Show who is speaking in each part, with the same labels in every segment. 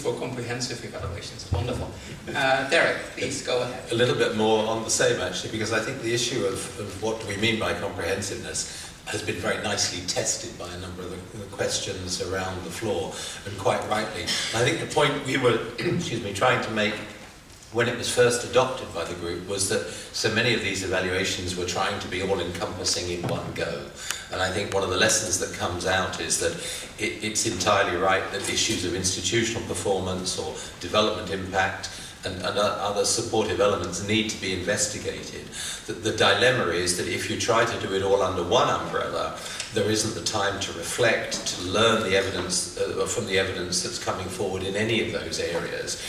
Speaker 1: for comprehensive evaluations. Wonderful. Derek, please go ahead.
Speaker 2: A little bit more on the same, actually, because I think the issue of what do we mean by comprehensiveness has been very nicely tested by a number of the questions around the floor, and quite rightly. And I think the point we were trying to make when it was first adopted by the group was that so many of these evaluations were trying to be all-encompassing in one go. And I think one of the lessons that comes out is that it's entirely right that issues of institutional performance or development impact and other supportive elements need to be investigated. The dilemma is that if you try to do it all under one umbrella, there isn't the time to reflect, to learn the evidence from the evidence that's coming forward in any of those areas,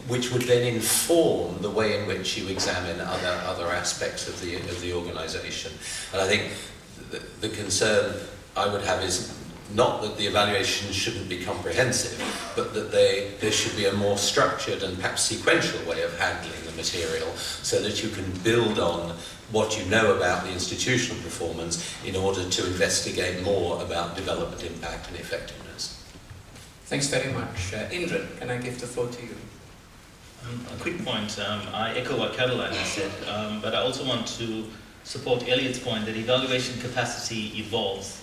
Speaker 2: which would then inform the way in which you examine other aspects of the organisation. And I think the concern I would have is not that the evaluation shouldn't be comprehensive, but that there should be a more structured and perhaps sequential way of handling the material so that you can build on what you know about the institutional performance in order to investigate more about development impact and effectiveness.
Speaker 1: Thanks very much. Indran, can I give the floor to you?
Speaker 3: A quick point. I echo what Caroline has said, but I also want to support Elliot's point that evaluation capacity evolves.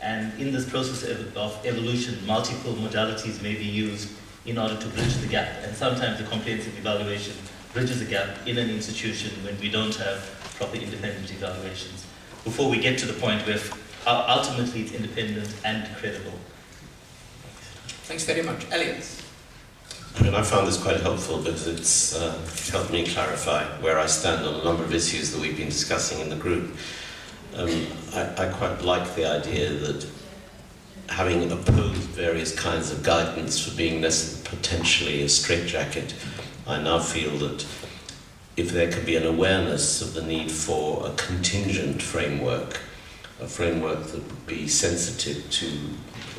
Speaker 3: And in this process of evolution, multiple modalities may be used in order to bridge the gap. And sometimes the comprehensive evaluation bridges the gap in an institution when we don't have proper independent evaluations. Before we get to the point where ultimately it's independent and credible.
Speaker 1: Thanks very much. Elliot.
Speaker 4: I mean, I found this quite helpful because it's helped me clarify where I stand on a number of issues that we've been discussing in the group. I quite like the idea that having opposed various kinds of guidance for being potentially a straitjacket, I now feel that if there could be an awareness of the need for a contingent framework, a framework that would be sensitive to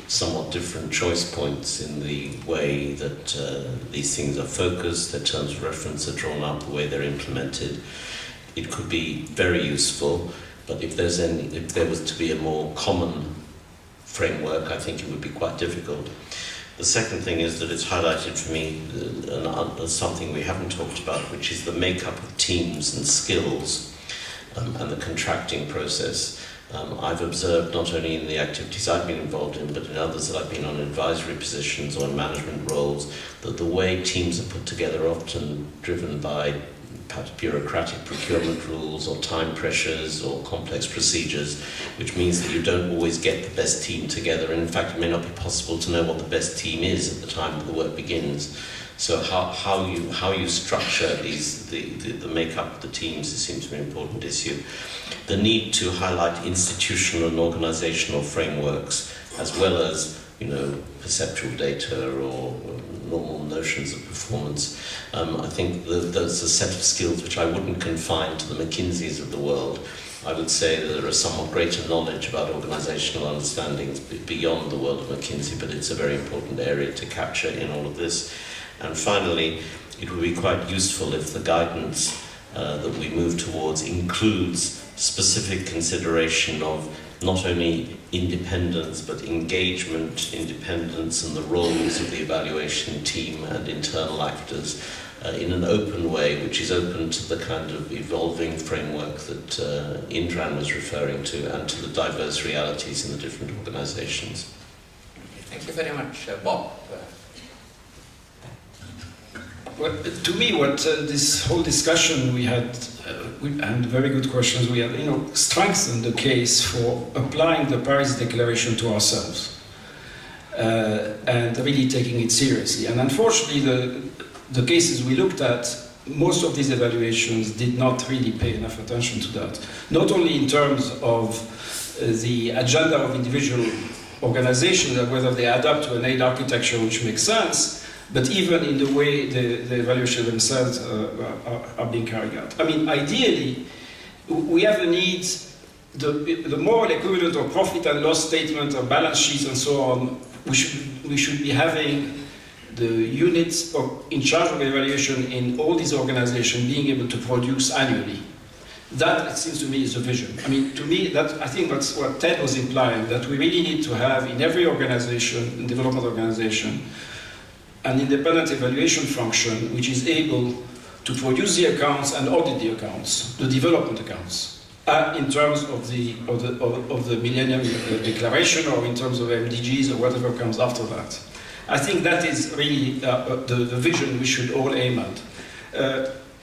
Speaker 4: somewhat different choice points in the way that these things are focused, their terms of reference are drawn up, the way they're implemented, it could be very useful. But if there was to be a more common framework, I think it would be quite difficult. The second thing is that it's highlighted for me something we haven't talked about, which is the makeup of teams and skills and the contracting process. I've observed not only in the activities I've been involved in, but in others that I've been on advisory positions or in management roles, that the way teams are put together often driven by perhaps bureaucratic procurement rules or time pressures or complex procedures, which means that you don't always get the best team together. And in fact, it may not be possible to know what the best team is at the time the work begins. So how you structure the makeup of the teams seems to be an important issue. The need to highlight institutional and organizational frameworks as well as perceptual data or normal notions of performance. I think there's a set of skills which I wouldn't confine to the McKinseys of the world. I would say that there is somewhat greater knowledge about organizational understandings beyond the world of McKinsey, but it's a very important area to capture in all of this. And finally, it would be quite useful if the guidance that we move towards includes specific consideration of not only independence, but engagement, independence, and the roles of the evaluation team and internal actors in an open way, which is open to the kind of evolving framework that Indran was referring to and to the diverse realities in the different organizations.
Speaker 1: Thank you very much. Bob?
Speaker 5: Well, to me, what this whole discussion we had, and very good questions we had, strengthened the case for applying the Paris Declaration to ourselves and really taking it seriously. And unfortunately, the cases we looked at, most of these evaluations did not really pay enough attention to that. Not only in terms of the agenda of individual organizations, whether they adapt to an aid architecture which makes sense, but even in the way the evaluations themselves are being carried out. I mean, ideally, we have a need, the moral equivalent of profit and loss statement or balance sheets and so on, we should be having the units in charge of evaluation in all these organizations being able to produce annually. That, it seems to me, is a vision. I mean, to me, I think that's what Ted was implying, that we really need to have in every organization, development organization, an independent evaluation function which is able to produce the accounts and audit the accounts, the development accounts, in terms of the Millennium Declaration or in terms of MDGs or whatever comes after that. I think that is really the vision we should all aim at.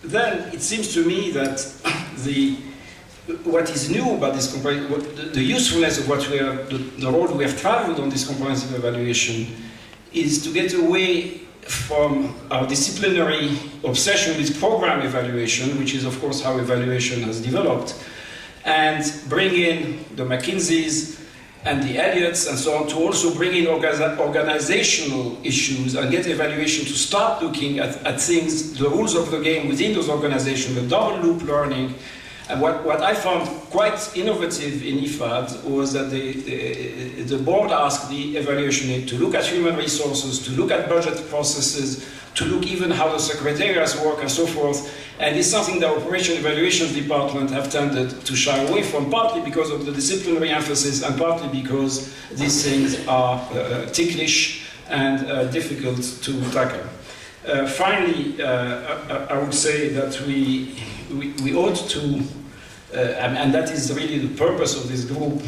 Speaker 5: Then it seems to me that what is new about this the usefulness of what the road we have traveled on this comprehensive evaluation is to get away from our disciplinary obsession with program evaluation, which is of course how evaluation has developed, and bring in the McKinseys and the Elliots and so on to also bring in organizational issues and get evaluation to start looking at things, the rules of the game within those organizations, the double loop learning. And what I found quite innovative in IFAD was that the board asked the evaluation aide to look at human resources, to look at budget processes, to look even how the secretariats work and so forth. And it's something the Operation Evaluations Department have tended to shy away from, partly because of the disciplinary emphasis and partly because these things are ticklish and difficult to tackle. Finally, I would say that we ought to, and that is really the purpose of this group,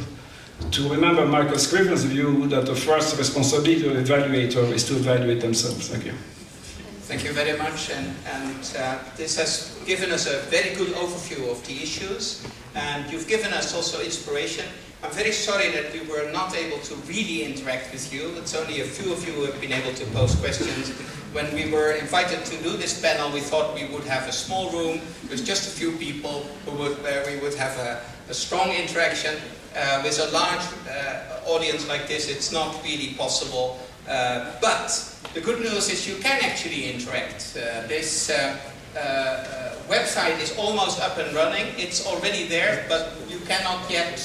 Speaker 5: to remember Michael Scriven's view that the first responsibility of the evaluator is to evaluate themselves. Thank you.
Speaker 1: Thank you very much, and this has given us a very good overview of the issues, and you've given us also inspiration. I'm very sorry that we were not able to really interact with you. It's only a few of you who have been able to pose questions. When we were invited to do this panel, we thought we would have a small room with just a few people where we would have a strong interaction. With a large audience like this, it's not really possible. But the good news is you can actually interact. This website is almost up and running. It's already there, but you cannot yet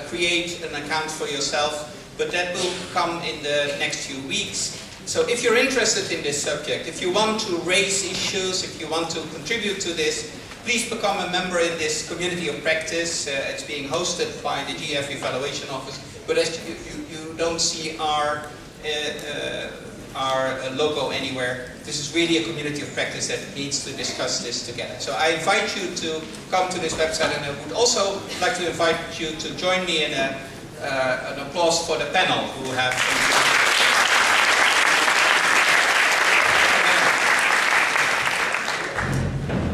Speaker 1: create an account for yourself. But that will come in the next few weeks. So if you're interested in this subject, if you want to raise issues, if you want to contribute to this, please become a member in this community of practice. It's being hosted by the GF Evaluation Office. But as you don't see our logo anywhere. This is really a community of practice that needs to discuss this together. So I invite you to come to this website, and I would also like to invite you to join me in an applause for the panel who have